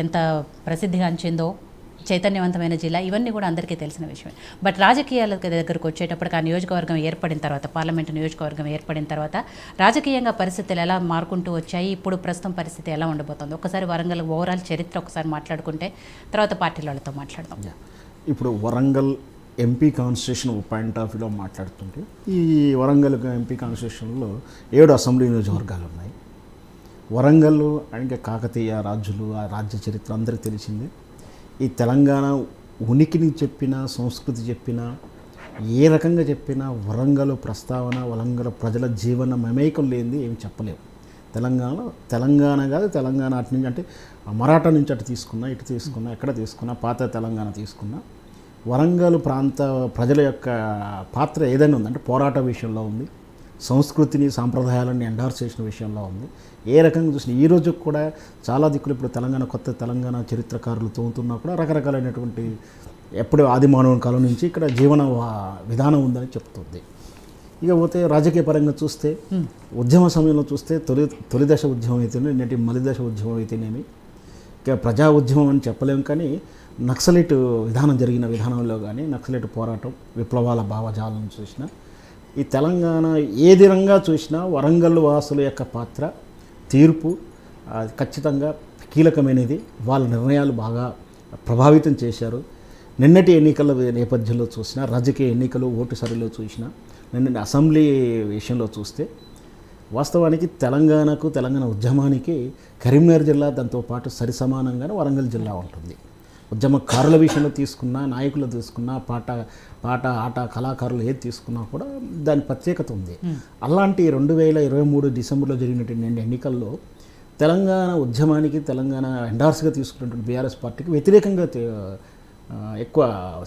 ఎంత ప్రసిద్ధిగాంచిందో, చైతన్యవంతమైన జిల్లా, ఇవన్నీ కూడా అందరికీ తెలిసిన విషయమే. బట్ రాజకీయాల దగ్గరకు వచ్చేటప్పటికి ఆ నియోజకవర్గం ఏర్పడిన తర్వాత, పార్లమెంటు నియోజకవర్గం ఏర్పడిన తర్వాత రాజకీయంగా పరిస్థితులు ఎలా మారుకుంటూ వచ్చాయి, ఇప్పుడు ప్రస్తుతం పరిస్థితి ఎలా ఉండబోతుంది? ఒకసారి వరంగల్ ఓవరాల్ చరిత్ర ఒకసారి మాట్లాడుకుంటే తర్వాత పార్టీలతో మాట్లాడదాం. ఇప్పుడు Warangal MP constitution point of వ్యూలో మాట్లాడుతుంటే, ఈ వరంగల్ ఎంపీ కాన్స్టిట్యూషన్లో 7 అసెంబ్లీ నియోజకవర్గాలు ఉన్నాయి. వరంగల్ అంటే కాకతీయ రాజులు, ఆ రాజ్య చరిత్ర అందరికీ తెలిసిందే. ఈ తెలంగాణ ఉనికిని చెప్పినా, సంస్కృతి చెప్పినా, ఏ రకంగా చెప్పినా వరంగల్ ప్రస్తావన, వరంగల్ ప్రజల జీవన మమేకం లేనిది ఏమి చెప్పలేము. తెలంగాణ కాదు, తెలంగాణ అటు నుంచి అంటే మరాఠా నుంచి అటు తీసుకున్నా, ఇటు తీసుకున్నా, ఎక్కడ తీసుకున్నా, పాత తెలంగాణ తీసుకున్నా, వరంగల్ ప్రాంత ప్రజల యొక్క పాత్ర ఏదైనా ఉంది అంటే పోరాట విషయంలో ఉంది, సంస్కృతిని సాంప్రదాయాలను ఎండార్స్ చేసిన విషయంలో ఉంది. ఏ రకంగా చూసినా ఈ రోజు కూడా చాలా దిక్కులు ఇప్పుడు కొత్త తెలంగాణ చరిత్రకారులు తోముతున్నా కూడా రకరకాలైనటువంటి ఎప్పుడు ఆదిమానవ కాలం నుంచి ఇక్కడ జీవన విధానం ఉందని చెప్తుంది. ఇక పోతే రాజకీయ పరంగా చూస్తే, ఉద్యమ సమయంలో చూస్తే తొలి దశ ఉద్యమం అయితేనే, నేటి మలి దశ ఉద్యమం అయితేనేమి, ఇక ప్రజా ఉద్యమం అని చెప్పలేము. కానీ నక్సలైట్ విధానం జరిగిన విధానంలో కానీ, నక్సలైట్ పోరాటం, విప్లవాల భావజాలను చూసినా, ఈ తెలంగాణ ఏది రంగా చూసినా వరంగల్ వాసుల యొక్క పాత్ర, తీర్పు ఖచ్చితంగా కీలకమైనది. వాళ్ళ నిర్ణయాలు బాగా ప్రభావితం చేశారు. నిన్నటి ఎన్నికల నేపథ్యంలో చూసినా, రాజకీయ ఎన్నికలు, ఓటు సరిలో చూసినా, నిన్నటి అసెంబ్లీ విషయంలో చూస్తే వాస్తవానికి తెలంగాణ ఉద్యమానికి కరీంనగర్ జిల్లా దాంతోపాటు సరిసమానంగానే వరంగల్ జిల్లా ఉంటుంది. ఉద్యమకారుల విషయంలో తీసుకున్నా, నాయకులు తీసుకున్నా, పాట ఆట కళాకారులు ఏది తీసుకున్నా కూడా దాని ప్రత్యేకత ఉంది. అలాంటి 2023 డిసెంబర్లో జరిగినటువంటి ఎన్నికల్లో తెలంగాణ ఉద్యమానికి, తెలంగాణ ఎండార్స్గా తీసుకున్నటువంటి బీఆర్ఎస్ పార్టీకి వ్యతిరేకంగా ఎక్కువ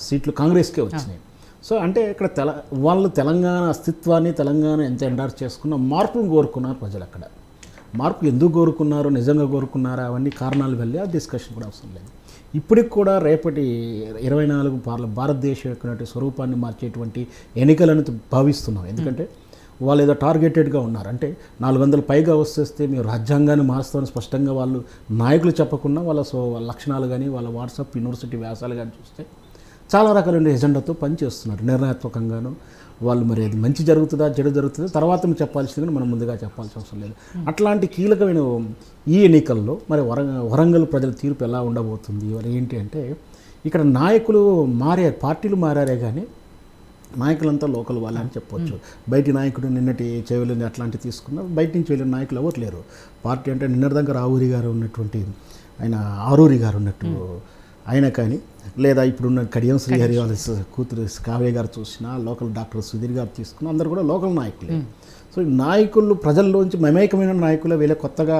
సీట్లు కాంగ్రెస్కే వచ్చినాయి. సో అంటే ఇక్కడ వాళ్ళు తెలంగాణ అస్తిత్వాన్ని, తెలంగాణ ఎంత ఎండార్స్ చేసుకున్నా మార్పును కోరుకున్నారు ప్రజలు. అక్కడ మార్పు ఎందుకు కోరుకున్నారు, నిజంగా కోరుకున్నారా, అవన్నీ కారణాలు వెళ్ళి ఆ డిస్కషన్ కూడా అవసరం లేదు. ఇప్పటికి కూడా రేపటి 24 భారతదేశం యొక్క స్వరూపాన్ని మార్చేటువంటి ఎన్నికలను భావిస్తున్నాం. ఎందుకంటే వాళ్ళు ఏదో టార్గెటెడ్గా ఉన్నారు. అంటే 400 పైగా వస్తే మీరు రాజ్యాంగాన్ని మారుస్తామని స్పష్టంగా వాళ్ళు నాయకులు చెప్పకుండా వాళ్ళ లక్షణాలు కానీ, వాళ్ళ వాట్సాప్ యూనివర్సిటీ వ్యాసాలు కానీ చూస్తే చాలా రకాలైన ఎజెండాతో పనిచేస్తున్నారు. నిర్ణయాత్మకంగాను వాళ్ళు మరి అది మంచి జరుగుతుందా, చెడు జరుగుతుందా తర్వాత చెప్పాల్సింది మనం ముందుగా చెప్పాల్సిన అవసరం లేదు. అట్లాంటి కీలకమైన ఈ ఎన్నికల్లో మరి వరంగల్ ప్రజల తీర్పు ఎలా ఉండబోతుంది మరి ఏంటి అంటే, ఇక్కడ నాయకులు పార్టీలు మారారే కానీ నాయకులంతా లోకల్ వాళ్ళని చెప్పవచ్చు. బయటి నాయకుడు నిన్నటి చెవిలని అట్లాంటివి తీసుకున్నా, బయట నుంచి వెళ్ళిన నాయకులు ఎవరు లేరు. పార్టీ అంటే నిన్నటిదాకా రావూరి గారు ఉన్నటువంటి ఆయన, ఆరూరి గారు ఉన్నట్టు ఆయన కానీ, లేదా ఇప్పుడున్న కడియం శ్రీహరి వాళ్ళ కూతురు కావ్య గారు చూసినా, లోకల్ డాక్టర్ సుధీర్ గారు తీసుకున్నా, అందరు కూడా లోకల్ నాయకులే. సో నాయకులు ప్రజల్లోంచి మమేకమైన నాయకులు వీళ్ళ కొత్తగా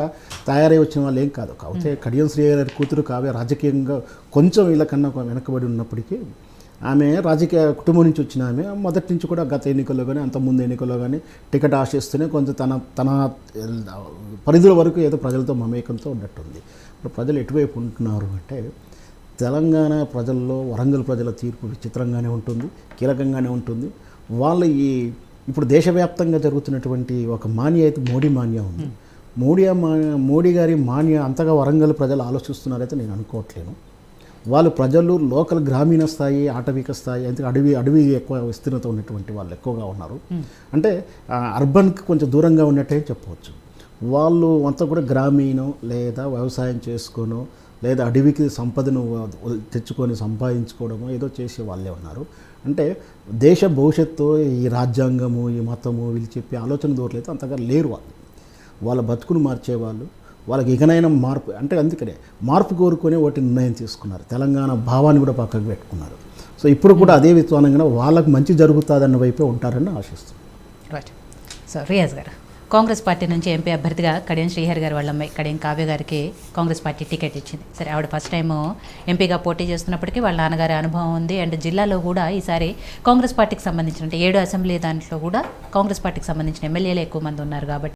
తయారై వచ్చిన వాళ్ళు ఏం కాదు. కాకపోతే కడియం శ్రీహరి గారి కూతురు కావ్య రాజకీయంగా కొంచెం వీళ్ళకన్నా వెనకబడి ఉన్నప్పటికీ ఆమె రాజకీయ కుటుంబం నుంచి వచ్చిన ఆమె మొదటి నుంచి కూడా గత ఎన్నికల్లో కానీ, అంతకుముందు ఎన్నికల్లో కానీ టికెట్ ఆశిస్తూనే కొంచెం తన పరిధుల వరకు ఏదో ప్రజలతో మమేకంతో ఉన్నట్టుంది. ఇప్పుడు ప్రజలు ఎటువైపు ఉంటున్నారు అంటే, తెలంగాణ ప్రజల్లో వరంగల్ ప్రజల తీర్పు విచిత్రంగానే ఉంటుంది, కీలకంగానే ఉంటుంది. వాళ్ళు ఇప్పుడు దేశవ్యాప్తంగా జరుగుతున్నటువంటి ఒక మాన్య అయితే మోడీ మాన్య ఉంది. మోడీ గారి మాన్య అంతగా వరంగల్ ప్రజలు ఆలోచిస్తున్నారైతే నేను అనుకోవట్లేను. వాళ్ళు ప్రజలు లోకల్ గ్రామీణ స్థాయి, ఆటవిక స్థాయి, అంటే అడవి ఎక్కువ విస్తీర్ణత ఉన్నటువంటి వాళ్ళు ఎక్కువగా ఉన్నారు. అంటే అర్బన్కి కొంచెం దూరంగా ఉన్నట్టే చెప్పవచ్చు. వాళ్ళు అంతా కూడా గ్రామీణం లేదా వ్యవసాయం చేసుకోనో లేదా అడవికి సంపదను తెచ్చుకొని సంపాదించుకోవడమో ఏదో చేసే వాళ్ళే ఉన్నారు. అంటే దేశ భవిష్యత్తు ఈ రాజ్యాంగము, ఈ మతము వీళ్ళు చెప్పే ఆలోచన దూరలేదు అంతగా లేరు. వాళ్ళ బతుకును మార్చేవాళ్ళు, వాళ్ళకి ఇకనైనా మార్పు అంటే అందుకనే మార్పు కోరుకొని వాటి నిర్ణయం తీసుకున్నారు. తెలంగాణ భావాన్ని కూడా పక్కకు పెట్టుకున్నారు. సో ఇప్పుడు కూడా అదే విధానంగా వాళ్ళకు మంచి జరుగుతుందన్న వైపే ఉంటారని ఆశిస్తున్నాను. రైట్. సో రియాజ్ గారు, కాంగ్రెస్ పార్టీ నుంచి ఎంపీ అభ్యర్థిగా కడియం శ్రీహరి గారి వాళ్ళ అమ్మాయి కడియం కావ్య గారికి కాంగ్రెస్ పార్టీ టికెట్ ఇచ్చింది. సరే, ఆవిడ ఫస్ట్ టైం ఎంపీగా పోటీ చేస్తున్నప్పటికీ వాళ్ళ నాన్నగారి అనుభవం ఉంది. అండ్ జిల్లాలో కూడా ఈసారి కాంగ్రెస్ పార్టీకి సంబంధించిన 7 అసెంబ్లీ దాంట్లో కూడా కాంగ్రెస్ పార్టీకి సంబంధించిన ఎమ్మెల్యేలు ఎక్కువ మంది ఉన్నారు కాబట్టి